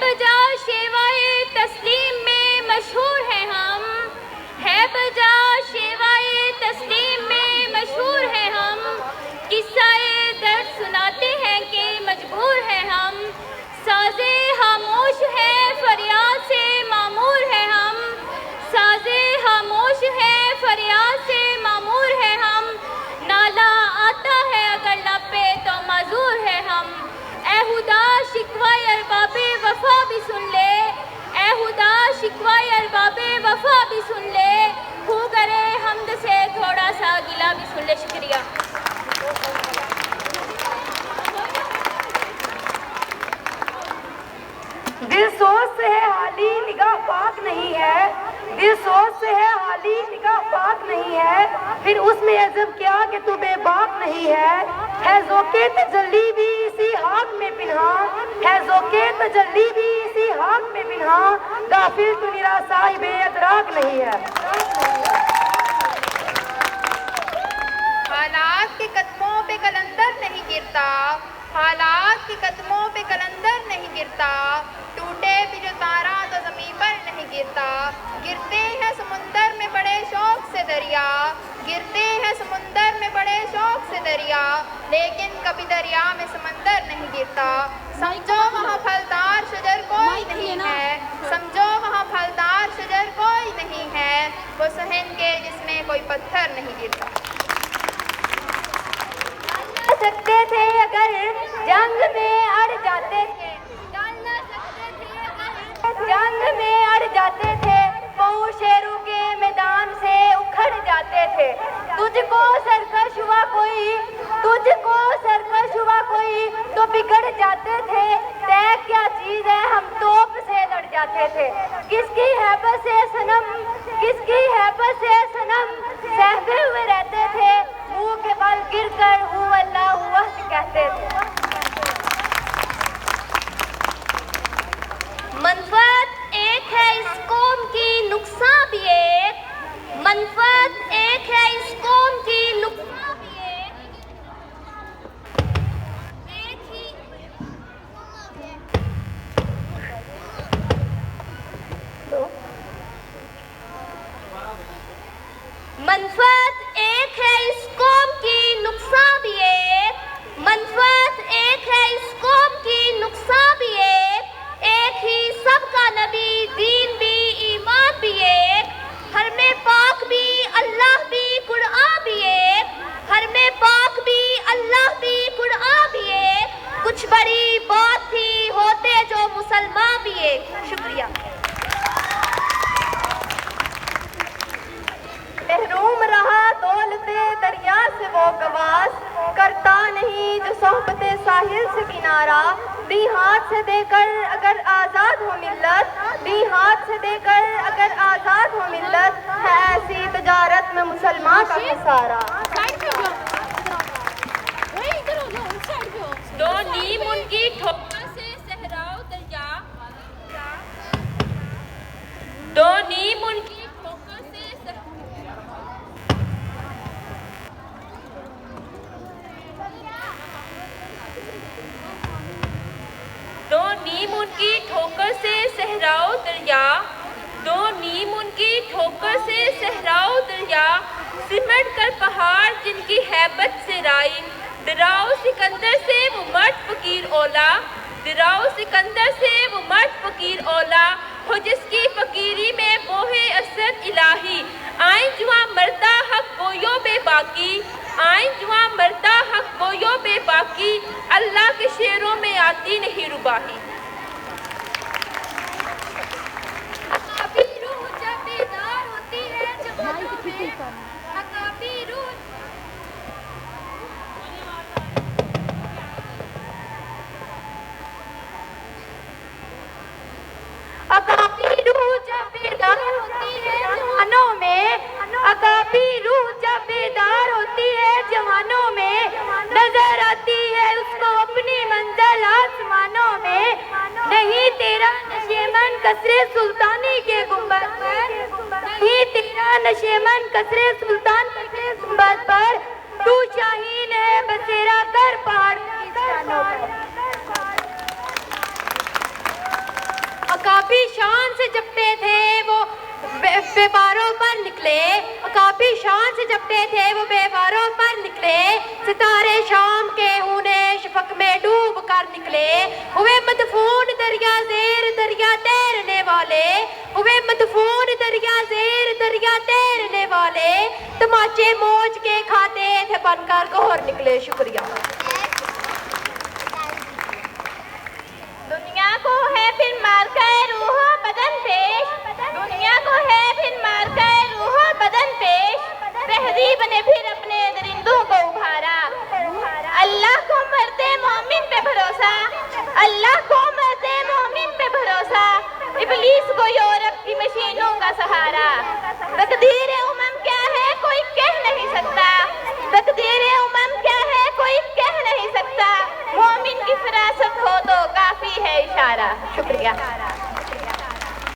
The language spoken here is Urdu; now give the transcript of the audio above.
بجا شیوائے تسلیم میں مشہور ہیں ہم، ہے بجا شیوائے تسلیم میں مشہور ہیں ہم، قصہ درد سناتے ہیں کہ مجبور ہیں ہم، سازے خاموش ہے فریاد سے معمور ہیں ہم، سازے خاموش ہے فریاد سے معمور ہیں ہم، نالا آتا ہے اگر لب پہ تو معذور ہے ہم، اے خدا شکوہ ارباب وفا بھی سن لے، اے خدا شکوہ ارباب وفا بھی سن لے، خو کرے حمد سے تھوڑا سا گلہ بھی سن لے۔ شکریہ۔ دل سوز سے ہے حالی نگاہ پاک نہیں ہے، دل سوز سے ہے حالی نگاہ پاک نہیں ہے، پھر اس میں عجب کیا کہ تو بے باک نہیں ہے ذوق تجلی بھی اسی حق میں پنہا، ہے ذوق تجلی بھی اسی حق میں پنہا، غافل تو میرا صاحب ادراک نہیں ہے۔ حالات کے قدموں پہ کلندر نہیں گرتا، حالات کے قدموں پہ کلندر نہیں گرتا، ٹوٹے بھی جو تارا تو زمین پر نہیں گرتا، گرتے ہیں سمندر میں بڑے شوق سے دریا، گرتے ہیں سمندر میں بڑے شوق سے دریا، لیکن کبھی دریا میں سمندر نہیں گرتا، سمجھو وہاں پھلدار شجر کوئی نہیں ہے، سمجھو وہاں پھلدار شجر کوئی نہیں ہے، وہ صحن کے جس میں کوئی پتھر نہیں گرتا۔ سکتے تھے اگر جنگ میں اڑ جاتے تھے، جنگ میں اڑ جاتے تھے، پاؤں شیروں کے میدان سے اکھڑ جاتے تھے، تجھ کو سرکش ہوا کوئی، تجھ کو سرکش ہوا کوئی تو بگڑ جاتے تھے، طے کیا چیز ہے ہم توپ سے لڑ جاتے تھے، کس کی ہیبت سے صنم، کس کی ہیبت سے صنم سہمے ہوئے رہتے تھے، منہ کے بل گر کر ہوں اللہ وحد کہتے تھے۔ منفعت ایک ہے اس قوم کی نقصان بھی ایک، منفعت ایک ہے اس قوم کی نقصان بھی ایک ہی منفعت ایک ہے اس قوم کی نقصان بھی ایک، منفعت ایک ہے اس قوم کی نقصان بھی ایک ہی سب کا نبی دین بھی ایمان بھی ایک، ہر میں پاک بھی اللہ بھی قرآن بھی ایک، ہر میں پاک بھی اللہ بھی قرآن بھی ایک، کچھ بڑی بات تھی ہوتے جو مسلمان بھی ایک۔ شکریہ۔ محروم رہا دولت دریا سے وہ گواس، کرتا نہیں جو صحبت ساحل سے کنارہ، دی ہاتھ سے دے کر اگر آزاد ہو ملت، دی ہاتھ سے دے کر اگر آزاد ہو ملت، ہے ایسی تجارت میں مسلمان کا خسارہ۔ دو نیم ان کی ٹھوکر سے صحراؤ دریا، دو نیم ان کی ٹھوکر سے دو نیم ان کی ٹھوکر سے صحراؤ دریا، دو نیم ان کی ٹھوکر سے صحراؤ دریا، سمٹ کر پہاڑ جن کی ہیبت سے رائی، دراؤ سکندر سے وہ مرد فقیر اولا، دراؤ سکندر سے وہ مرد فقیر اولا، ہو جس کی فقیری میں بوہ اسد الہی، آئیں جواں مردہ حق گویو بے باقی، آئیں جواں مردہ حق گویو بے باقی، اللہ کے شعروں میں آتی نہیں رباہی۔ اکابی روح جب بیدار ہوتی ہے جوانوں میں، اکابی روح اکابی روح جب بیدار ہوتی ہے جوانوں میں، اکابی روح جب بیدار ہوتی ہے جوانوں میں، نظر آتی ہے اس کو اپنی منزل آسمانوں میں، نہیں تیرا نشیمن قصر سلطانی کے گنبد پر، نہیں تیرا نشیمن قصر سلطان کے گنبد پر، تو شاہین ہے بسیرا کر پہاڑ کی شانوں پر۔ شان سے جپتے تھے وہ بیواروں پر نکلے، کافی شان سے جپتے تھے وہ بیواروں پر نکلے، ستارے شام کے ہونے شفق میں ڈوب کر نکلے، ہوئے مدفون دریا زیر دریا تیرنے والے، ہوئے مدفون دریا زیر دریا تیرنے والے، تماچے موج کے کھاتے تھے بن کر گھور نکلے۔ شکریہ۔ دنیا کو ہے پھر مار کر روح و بدن پیش، دنیا کو ہے پھر مار کر روح و بدن پیش، تہذیب نے پھر اپنے درندوں کو ابھارا، اللہ کو مرد مومن پہ بھروسہ، اللہ کو مرد مومن پہ بھروسہ، ابلیس کو یورپ کی مشینوں کا سہارا، تقدیر امم کیا ہے کوئی کہہ نہیں سکتا، تقدیر امم کیا ہے کوئی کہہ نہیں سکتا، مومن کی فراست ہو تو کافی ہے اشارہ۔ شکریہ۔